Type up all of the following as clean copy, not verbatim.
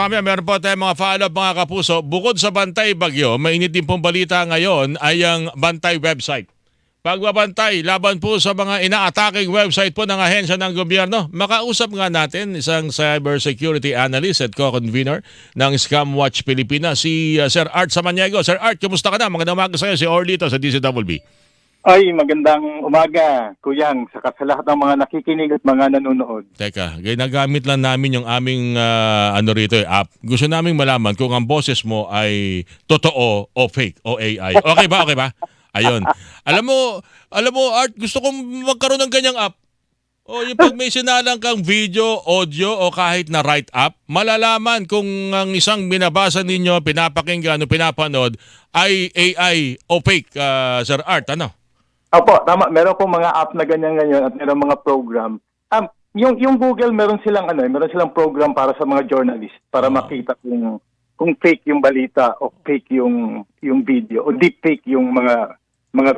Mamaya, meron po tayong mga follow-up mga kapuso. Bukod sa Bantay Bagyo, mainit din pong balita ngayon ay ang Bantay website. Pagbabantay, laban po sa mga ina-attacking website po ng ahensya ng gobyerno. Makausap nga natin isang cybersecurity analyst at co-convener ng Scam Watch Pilipinas, si Sir Art Samaniego. Sir Art, kumusta ka na? Magandang umaga sa iyo, si Orly sa DCWB. Ay, magandang umaga, Kuyang, saka sa lahat ng mga nakikinig at mga nanonood. Teka, ginagamit lang namin yung aming app. Gusto naming malaman kung ang boses mo ay totoo o fake o AI. Okay ba? Okay ba? Ayun. Alam mo Art, gusto kong magkaroon ng ganyang app. O yung pag may sinalang kang video, audio o kahit na write up, malalaman kung ang isang binabasa ninyo, pinapakinggan o pinapanood ay AI o fake, Sir Art. Ano? Opo, tama. Meron po mga app na ganyan ngayon at meron mga program. Yung Google, meron silang program para sa mga journalist para makita kung fake yung balita o fake yung video o deep fake yung mga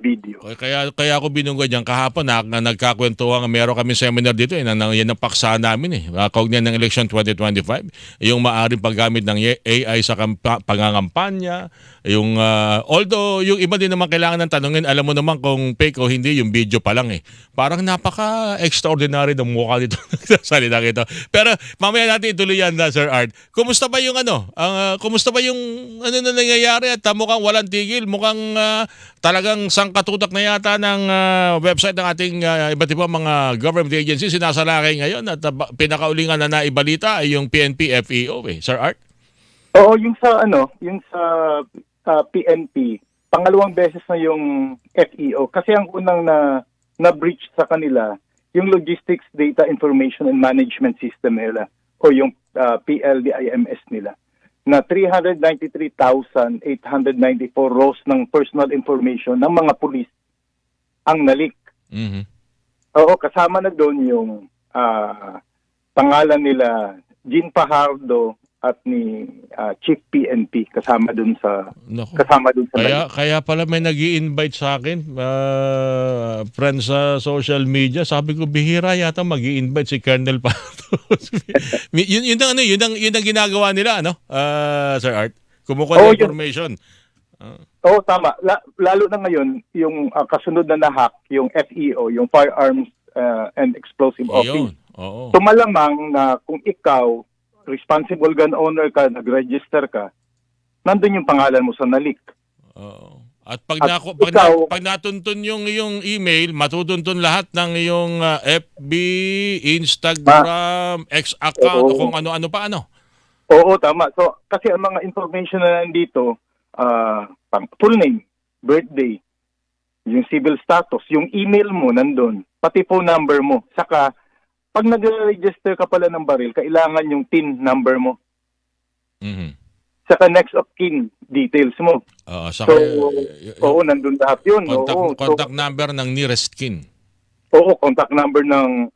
video. Kaya ako binunggay diyan kahapon na nagkakwentuhan, meron kami seminar dito yan ang paksa namin kaugnay ng election 2025, yung maaring paggamit ng AI sa pangangampanya, yung although yung iba din naman kailangan ng tanungin, alam mo naman kung fake o hindi yung video pa lang Parang napaka-extraordinary ng mukha dito sa salita ito. Pero mamaya natin ituloy yan, Sir Art. Kumusta ba yung kumusta ba yung na nangyayari at mukhang walang tigil, mukhang talagang sangkatutak na yata ng website ng ating iba't ibang mga government agencies sinasalakay ngayon at pinakaulingan na naibalita ay yung PNP FEO Sir Art? Oo, yung sa PNP, pangalawang beses na yung FEO kasi ang unang na breach sa kanila yung Logistics Data Information and Management System nila o yung PLDIMS nila na 393,894 rows ng personal information ng mga pulis ang nalik. Mm-hmm. Oo, kasama na doon yung pangalan nila Jean Fajardo at ni Chief PNP kasama doon sa kaya pala may nag-i-invite sa akin friends sa social media, sabi ko bihira yata mag-i-invite si Colonel Patos. yun ang ginagawa nila Sir Art, kumukuha ng information. Oo, tama. Lalo na ngayon yung kasunod na hack yung FEO, yung Firearms and Explosive Office. Oo. Malamang na kung ikaw responsible gun owner ka, nag-register ka, nandun yung pangalan mo sa nalik. Oo. At pag natuntun yung email, matutuntun lahat ng iyong FB, Instagram, X account, o kung ano-ano pa Oo, tama. So, kasi ang mga information na nandito, full name, birthday, yung civil status, yung email mo nandun, pati phone number mo, saka pag nag-register ka pala ng baril, kailangan yung TIN number mo. Mm-hmm. Saka next of kin details mo. Nandun lahat yun. Contact number ng nearest kin. Oo, contact number ng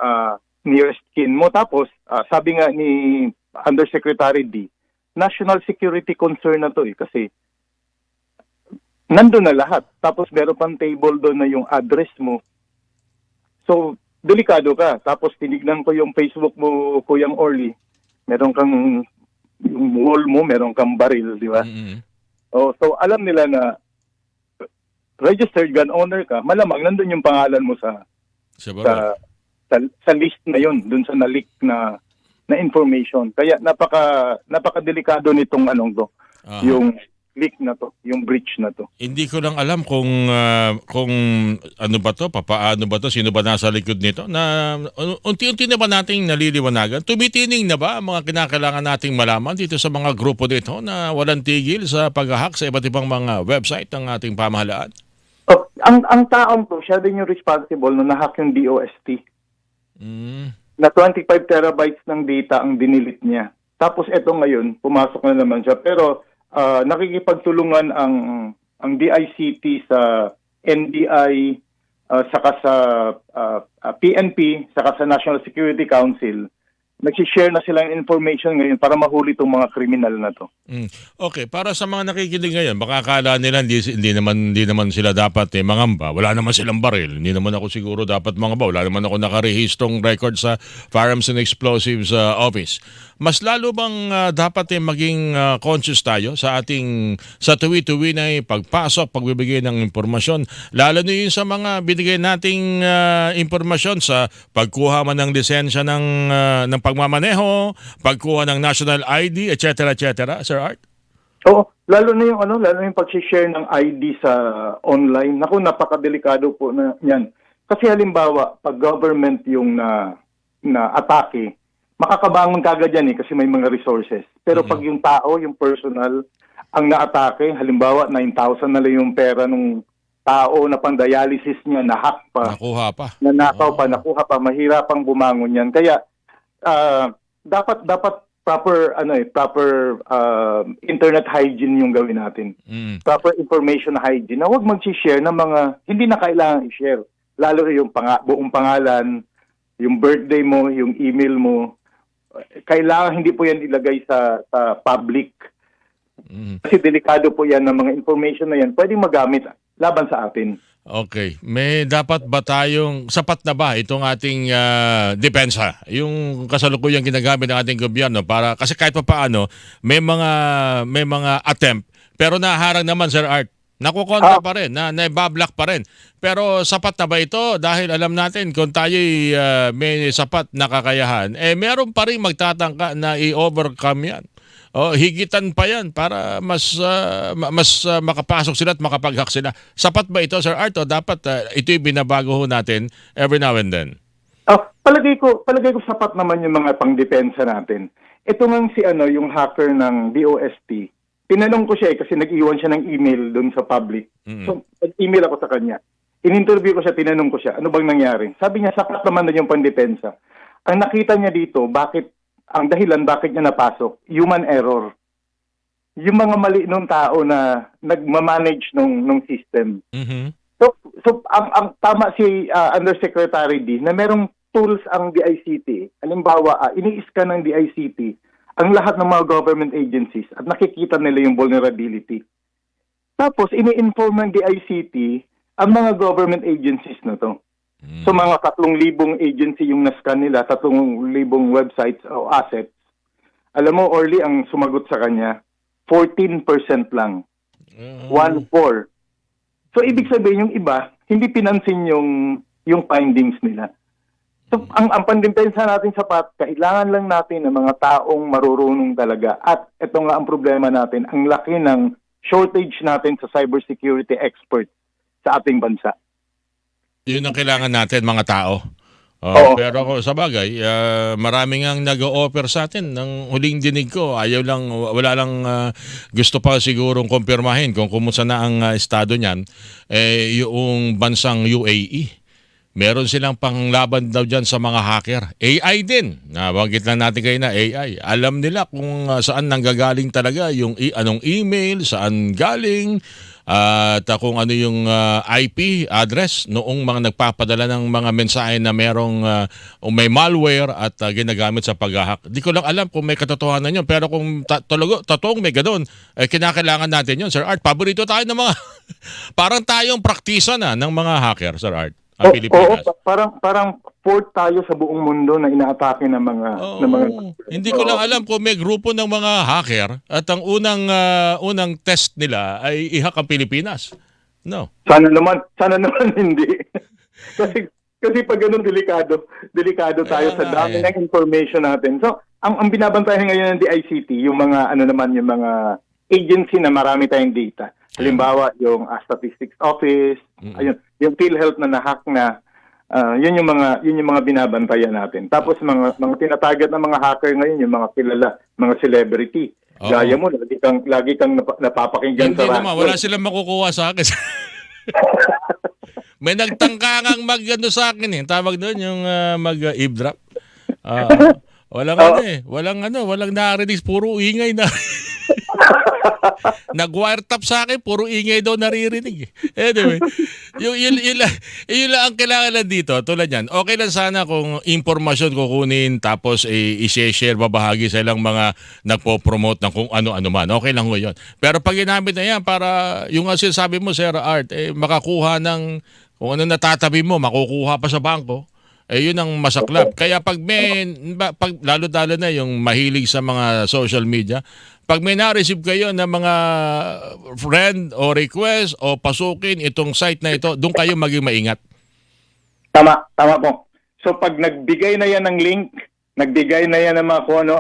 nearest kin mo. Tapos, sabi nga ni Undersecretary D, national security concern na to kasi nandun na lahat. Tapos meron pang table doon na yung address mo. So, delikado ka. Tapos tinignan ko yung Facebook mo, Kuyang Orly. Meron kang yung wall mo, meron kang baril, di ba? Mm-hmm. So alam nila na registered gun owner ka, malamang nandun yung pangalan mo sa list na yun, dun sa na-leak na information. Kaya napaka-delikado nitong yung leak na to, yung breach na to. Hindi ko lang alam kung ano ba to, paano ba to, sino ba nasa likod nito, na unti-unti na ba nating naliliwanagan? Tumitining na ba ang mga kinakailangan nating malaman dito sa mga grupo dito na walang tigil sa pag-hack sa iba't ibang mga website ng ating pamahalaan? Ang taong to, siya din yung responsible na nahack yung DOST. Na 25 terabytes ng data ang dinilit niya. Tapos eto ngayon, pumasok na naman siya. Pero nakikipagtulungan ang DICT sa NBI, saka sa PNP, saka sa National Security Council nagsishare na sila ng information ngayon para mahuli itong mga kriminal na to. Okay, para sa mga nakikinig ngayon, baka akala nila hindi naman sila dapat mangamba. Wala naman silang baril. Hindi naman ako siguro dapat mangamba. Wala naman ako nakarehistong record sa Firearms and Explosives Office. Mas lalo bang dapat maging conscious tayo sa tuwi-tuwi na pagpasok, pagbibigay ng impormasyon, lalo na yun sa mga binigay nating impormasyon sa pagkuha man ng lisensya ng pagmamaneho, pagkuha ng national ID, etc., etc., Sir Art? Oo, lalo na yung pag-share ng ID sa online. Naku, napakadelikado po na 'yan. Kasi halimbawa, pag government yung na atake, makakabangon kagad yan kasi may mga resources. Pero pag yung tao, yung personal, ang naatake, halimbawa 9,000 na lang yung pera nung tao na pang-dialysis niya, na-hack pa. Nakuha pa. Nanakaw pa, nakuha pa, mahirapang bumangon yan. Kaya dapat proper internet hygiene yung gawin natin. Proper information hygiene. Na huwag mag-share ng mga hindi na kailangan i-share. Lalo yung buong pangalan, yung birthday mo, yung email mo. Kailangan hindi po yan ilagay sa public. Kasi delikado po yan ng mga information na yan. Pwedeng magamit laban sa atin. Okay. May dapat ba tayong, sapat na ba itong ating depensa? Yung kasalukuyang ginagamit ng ating gobyerno para, kasi kahit pa paano, may mga attempt, pero naharang naman, Sir Art. Nakukontra pa rin, naibablock pa rin. Pero sapat na ba ito? Dahil alam natin kung tayo'y may sapat na kakayahan, meron pa rin magtatangka na i-overcome yan. Higitan pa yan para mas makapasok sila at makapag-hack sila. Sapat ba ito, Sir Art? O dapat ito'y binabago ho natin every now and then? Palagay ko sapat naman yung mga pangdepensa natin. Ito nga yung hacker ng DOST. Tinanong ko siya kasi nag-iwan siya ng email doon sa public. So, nag-email ako sa kanya. In-interview ko siya, tinanong ko siya, ano bang nangyari? Sabi niya, sapat naman na yung pangdepensa. Ang nakita niya dito, ang dahilan bakit niya napasok, human error. Yung mga mali nung tao na nagmamanage nung system. So ang tama si Undersecretary D na merong tools ang DICT. Halimbawa, ini-scan ng DICT ang lahat ng mga government agencies at nakikita nila yung vulnerability. Tapos, ini-inform ng DICT ang mga government agencies na to. So mga 3,000 agency yung na-scan nila, 3,000 websites o assets. Alam mo, Orly, ang sumagot sa kanya, 14% lang. 1/4. So ibig sabihin yung iba, hindi pinansin yung findings nila. So ang pandepensa natin sapat, kailangan lang natin ng mga taong marurunong talaga. At ito nga ang problema natin, ang laki ng shortage natin sa cybersecurity expert sa ating bansa. Yun ang kailangan natin, mga tao. Pero sa bagay, maraming ang nag-o-offer sa atin. Ng huling dinig ko, wala lang gusto pa sigurong kumpirmahin kung kumusta na ang estado niyan, yung bansang UAE. Meron silang panglaban daw dyan sa mga hacker. AI din. Nabanggit lang natin kayo na AI. Alam nila kung saan nanggagaling talaga yung anong email, saan galing, at kung ano yung IP address noong mga nagpapadala ng mga mensahe na merong may malware at ginagamit sa pag-hack. Di ko lang alam kung may katotohanan yun, pero kung totoong may ganun, kinakailangan natin yun, Sir Art. Paborito tayo ng mga parang tayong praktisa na ng mga hacker, Sir Art. Pilipinas. Parang fourth tayo sa buong mundo na inaatake ng mga Hindi ko lang alam kung may grupo ng mga hacker at ang unang test nila ay i-hack ang Pilipinas. No. Sana naman hindi. kasi pag ganun delikado tayo sa dami ng information natin. So, ang binabantayan ngayon ng DICT, yung mga yung mga agency na marami tayong data. Halimbawa, yung Statistics Office, ayun, yung PhilHealth na na-hack na, yun yung mga binabantayan natin. Tapos mga tinatarget ng mga hacker ngayon, yung mga kilala, mga celebrity. Gaya mo, lagi kang napapakinggan sa radyo. Hindi naman, wala silang makukuha sa akin. May nagtangkangang sa akin tawag doon yung mag-eavesdrop. Walang walang narinig, puro ingay na. Nag-wiretap sa akin, puro ingay daw naririnig. Anyway, yun lang ang kailangan dito. Tulad yan, okay lang sana kung impormasyon kukunin tapos i-share, babahagi sa ilang mga nagpo-promote ng kung ano-ano man. Okay lang ho yun. Pero pag ginamit na yan para, yung sinasabi mo, Sir Art, makakuha ng, kung ano natatabi mo, makukuha pa sa bangko, yun ang masaklap. Kaya pag lalo-lalo na yung mahilig sa mga social media, pag may na-receive kayo ng mga friend o request o pasukin itong site na ito, doon kayo maging maingat. Tama po. So pag nagbigay na yan ng link, nagbigay na yan ng mga kung ano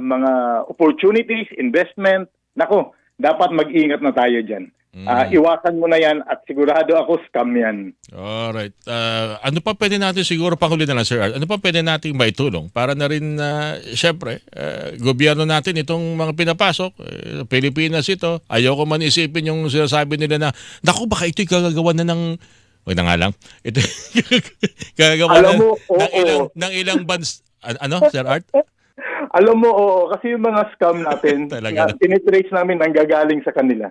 mga opportunities, investment, nako, dapat mag-ingat na tayo diyan. Iwasan mo na yan at sigurado ako scam yan. Alright. Ano pa pwede natin siguro panghuli na lang, Sir Art? Ano pa pwede natin maitulong para na rin, syempre, gobyerno natin itong mga pinapasok, Pilipinas ito, ayoko man isipin yung sinasabi nila na, naku, baka ito'y gagagawa na ng, wag na nga lang, ito gagagawa na ng ilang bands, ano, Sir Art? Alam mo, oo, kasi yung mga scam natin, tinitrace namin ang gagaling sa kanila.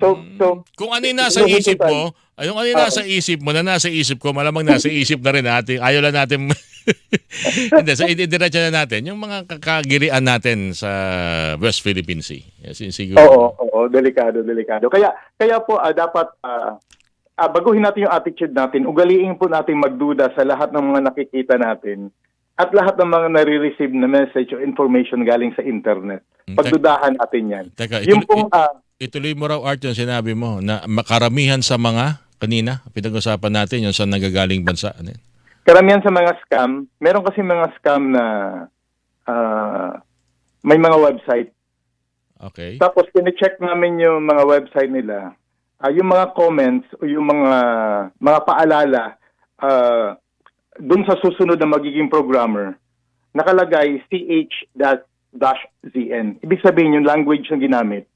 So, kung ano yung nasa isip mo, yung ano yung nasa isip mo, na nasa isip ko, malamang nasa isip na rin natin. Ayaw lang natin, hindi, so idiretso na natin, yung mga kakagirian natin sa West Philippine Sea. Yes, siguro. Oo, delikado. Kaya po, dapat, baguhin natin yung attitude natin, ugaliin po natin magduda sa lahat ng mga nakikita natin at lahat ng mga nare-receive na message o information galing sa internet. Pagdudahan natin yan. Teka, yung pong, ituloy mo raw, Art, yung sinabi mo na makaramihan sa mga, kanina, pinag-usapan natin yung sa nagagaling bansa. Ano? Karamihan sa mga scam, meron kasi mga scam na may mga website. Okay. Tapos kine-check namin yung mga website nila, yung mga comments o yung mga paalala dun sa susunod na magiging programmer, nakalagay CH-ZN. Ibig sabihin yung language na ginamit,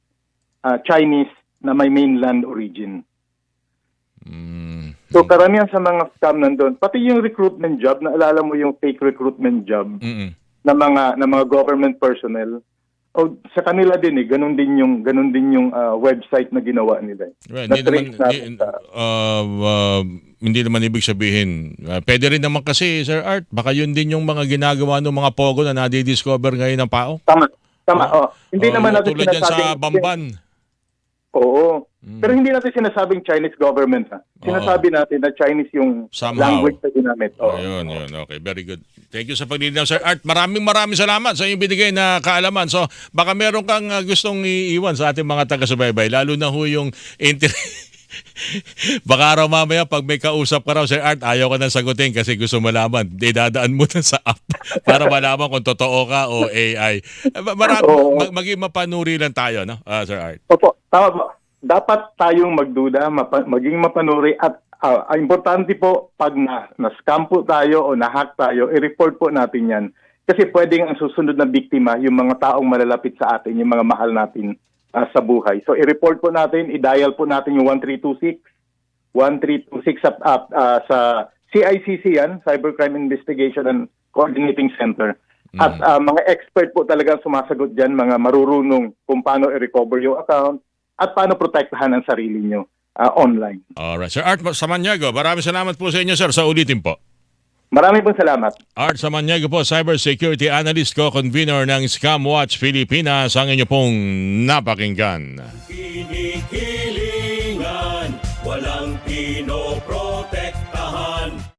Chinese na may mainland origin. So karamihan sa mga scam nandun, pati yung recruitment job, naalala mo yung fake recruitment job na mga government personnel. O sa kanila din ganun din yung website na ginawa nila. Right. Hindi naman ibig sabihin. Pwede rin naman kasi, Sir Art, baka yun din yung mga ginagawa ng mga pogo na nadi-discover ngayon ng PAO. Tama. Hindi naman natin tulad yan sa Bamban. Oo. Pero hindi natin sinasabing Chinese government. Sinasabi natin na Chinese yung language na ginamit. Ayun. Okay, very good. Thank you sa paglilinaw, Sir Art. Maraming salamat sa iyong binigay na kaalaman. So, baka meron kang gustong iiwan sa ating mga taga-subaybay, lalo na ho yung baka raw mamaya pag may kausap ka raw, Sir Art, ayaw ka nang sagutin kasi gusto malaman. Dadaan mo na sa app para malaman kung totoo ka o AI. Maging mapanuri lang tayo, no, Sir Art? Opo, tama po. Dapat tayong magduda, maging mapanuri at importante po pag na-scam po tayo o na-hack tayo, i-report po natin yan. Kasi pwedeng ang susunod na biktima, yung mga taong malalapit sa atin, yung mga mahal natin sa buhay. So i-report po natin, i-dial po natin yung 1326 sa CICC yan, Cybercrime Investigation and Coordinating Center. At mga expert po talaga sumasagot dyan, mga marurunong kung paano i-recover yung account at paano protektahan ang sarili nyo online. Alright. Sir Art Samaniego, maraming salamat po sa inyo, sir. Sa ulitin po. Maraming po salamat. Art Samaniego po, Cybersecurity Analyst, co-convener ng Scam Watch Pilipinas, ang inyo pong napakinggan.